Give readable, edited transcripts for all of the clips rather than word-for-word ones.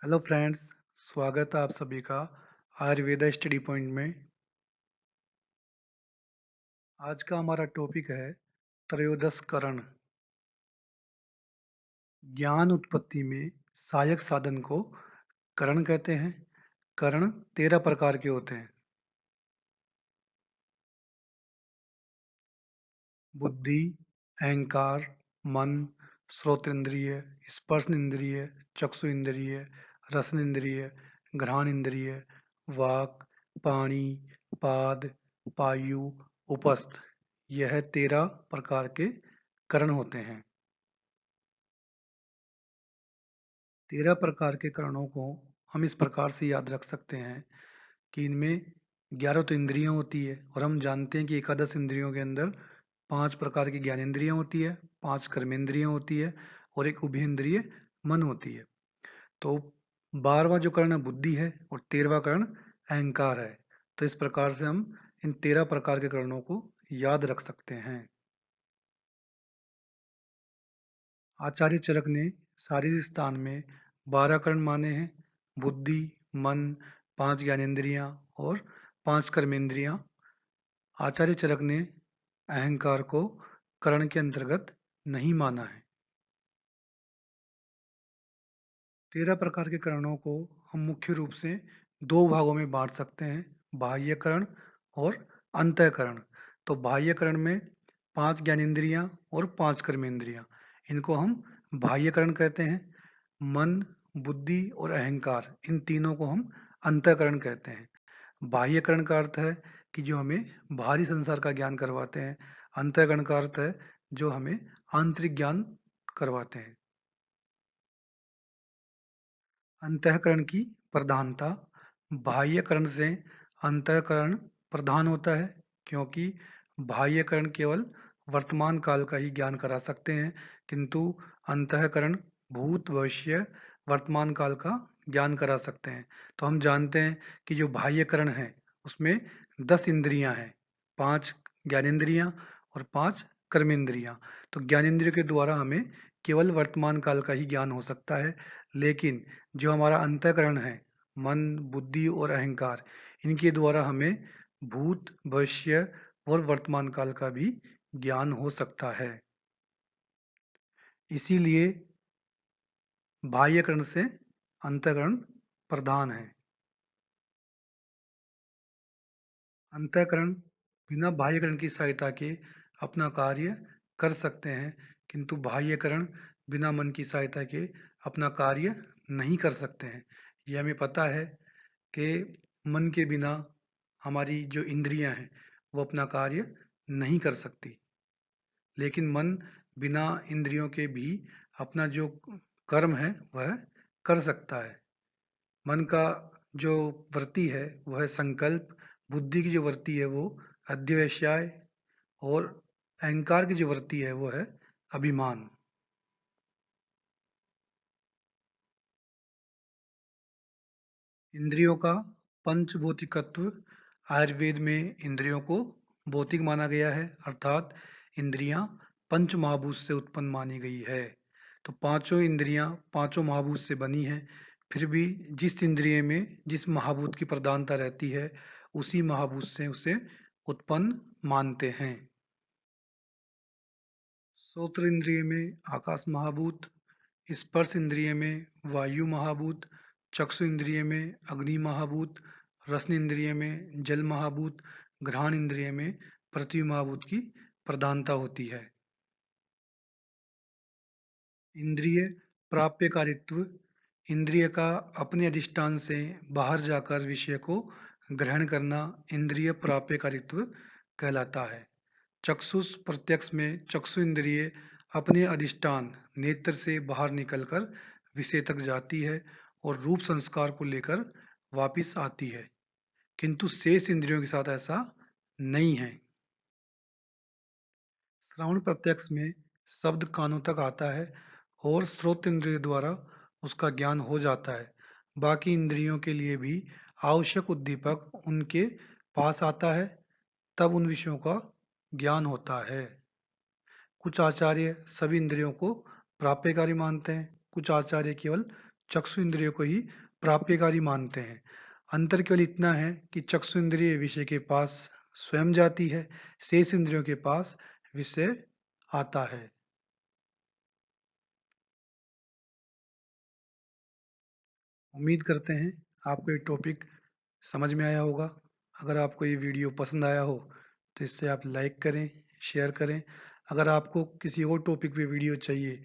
Hello friends. स्वागत है आप सभी का आयुर्वेदा स्टडी पॉइंट में। आज का हमारा टॉपिक है त्रयोदश करण। ज्ञान उत्पत्ति में सहायक साधन को करण कहते हैं। करण 13 प्रकार के होते हैं। बुद्धि, अहंकार, मन, श्रोतेंद्रिय, स्पर्श इंद्रिय, चक्षु इंद्रिय, रसन इंद्रिय, घ्राण इंद्रिय, वाक, पाणी, पाद, पायु, उपस्थ। यह 13 प्रकार के करण होते हैं। 13 प्रकार के करणों को हम इस प्रकार से याद रख सकते हैं कि इनमें 11 तो इंद्रियां होती है, और हम जानते हैं कि एकादश इंद्रियों के अंदर 5 प्रकार की ज्ञानेंद्रियां होती है, 5 कर्मेंद्रियां होती है, और एक उभयेंद्रिय मन होती है। तो 12वां जो कर्ण बुद्धि है और 13वां कर्ण अहंकार है। तो इस प्रकार से हम इन 13 प्रकार के कर्णों को याद रख सकते हैं। आचार्य चरक ने शारीरिक स्थान में 12 कर्ण माने हैं। बुद्धि, मन, 5 ज्ञानेंद्रियां और 5 कर्मेंद्रियां। आचार्य चरक ने अहंकार को कर्ण के अंतर्गत नहीं माना है। 13 प्रकार के करणों को हम मुख्य रूप से दो भागों में बांट सकते हैं, बाह्यकरण और अंतःकरण। तो बाह्यकरण में 5 ज्ञानेंद्रियां और 5 कर्मेंद्रियां, इनको हम बाह्यकरण कहते हैं। मन, बुद्धि और अहंकार, इन तीनों को हम अंतःकरण कहते हैं। बाह्यकरण का अर्थ है कि जो हमें बाहरी संसार का ज्ञान करवाते हैं। अंतःकरण का अर्थ है जो हमें आंतरिक ज्ञान करवाते हैं। अंतःकरण की प्रधानता। बाह्यकरण से अंतःकरण प्रधान होता है, क्योंकि बाह्यकरण केवल वर्तमान काल का ही ज्ञान करा सकते हैं, किंतु अंतःकरण भूत, भविष्य, वर्तमान काल का ज्ञान करा सकते हैं। तो हम जानते हैं कि जो बाह्यकरण है उसमें 10 इंद्रियां हैं, 5 ज्ञानेंद्रियां और 5 कर्मेंद्रियां। तो ज्ञानेंद्रियों के द्वारा हमें केवल वर्तमान काल का ही ज्ञान हो सकता है। लेकिन जो हमारा अंतःकरण है, मन, बुद्धि और अहंकार, इनके द्वारा हमें भूत, भविष्य और वर्तमान काल का भी ज्ञान हो सकता है। इसीलिए बाह्यकरण से अंतःकरण प्रधान है। अंतःकरण बिना बाह्यकरण की सहायता के अपना कार्य कर सकते हैं, किंतु बाह्यकरण बिना मन की सहायता के अपना कार्य नहीं कर सकते हैं। ये हमें पता है कि मन के बिना हमारी जो इंद्रियां हैं वो अपना कार्य नहीं कर सकती। लेकिन मन बिना इंद्रियों के भी अपना जो कर्म है वह कर सकता है। मन का जो वृत्ति है वह संकल्प, बुद्धि की जो वृत्ति है वो अध्यवसाय, और अहंकार की जो वृत्ति है वो है अभिमान। इंद्रियों का पंचभौतिकत्व। आयुर्वेद में इंद्रियों को भौतिक माना गया है, अर्थात इंद्रियां पंच महाभूत से उत्पन्न मानी गई है। तो पांचों इंद्रियां पांचों महाभूत से बनी हैं। फिर भी जिस इंद्रिय में जिस महाभूत की प्रधानता रहती है उसी महाभूत से उसे उत्पन्न मानते हैं। श्रोत्र इंद्रिय में आकाश महाभूत, स्पर्श इंद्रिय में वायु महाभूत, चक्षु इंद्रिय में अग्नि महाभूत, रसन इंद्रिय में जल महाभूत, घ्राण इंद्रिय में पृथ्वी महाभूत की प्रधानता होती है। इंद्रिय प्राप्यकारित्व। इंद्रिय का अपने अधिष्ठान से बाहर जाकर विषय को ग्रहण करना इंद्रिय प्राप्यकारित्व कहलाता है। चक्षुष प्रत्यक्ष में चक्षु इंद्रिय अपने अधिष्ठान नेत्र से बाहर निकलकर विषय तक जाती है और रूप संस्कार को लेकर वापिस आती है, किंतु शेष इंद्रियों के साथ ऐसा नहीं है। श्रवण प्रत्यक्ष में शब्द कानों तक आता है और श्रोत इंद्रिय द्वारा उसका ज्ञान हो जाता है। बाकी इंद्रियों के लिए भी आवश्यक उद्दीपक उनके पास आता है, तब उन विषयों का ज्ञान होता है। कुछ आचार्य सभी इंद्रियों को प्राप्यकारी मानते हैं, कुछ आचार्य केवल चक्षु इंद्रियों को ही प्राप्यकारी मानते हैं। अंतर केवल इतना है कि चक्षु इंद्रिय विषय के पास स्वयं जाती है, शेष इंद्रियों के पास विषय आता है। उम्मीद करते हैं आपको ये टॉपिक समझ में आया होगा। अगर आपको ये वीडियो पसंद आया हो तो इससे आप लाइक करें, शेयर करें। अगर आपको किसी और टॉपिक पे वीडियो चाहिए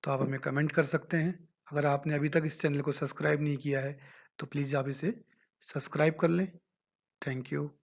तो आप हमें कमेंट कर सकते हैं। अगर आपने अभी तक इस चैनल को सब्सक्राइब नहीं किया है तो प्लीज़ आप इसे सब्सक्राइब कर लें। Thank you.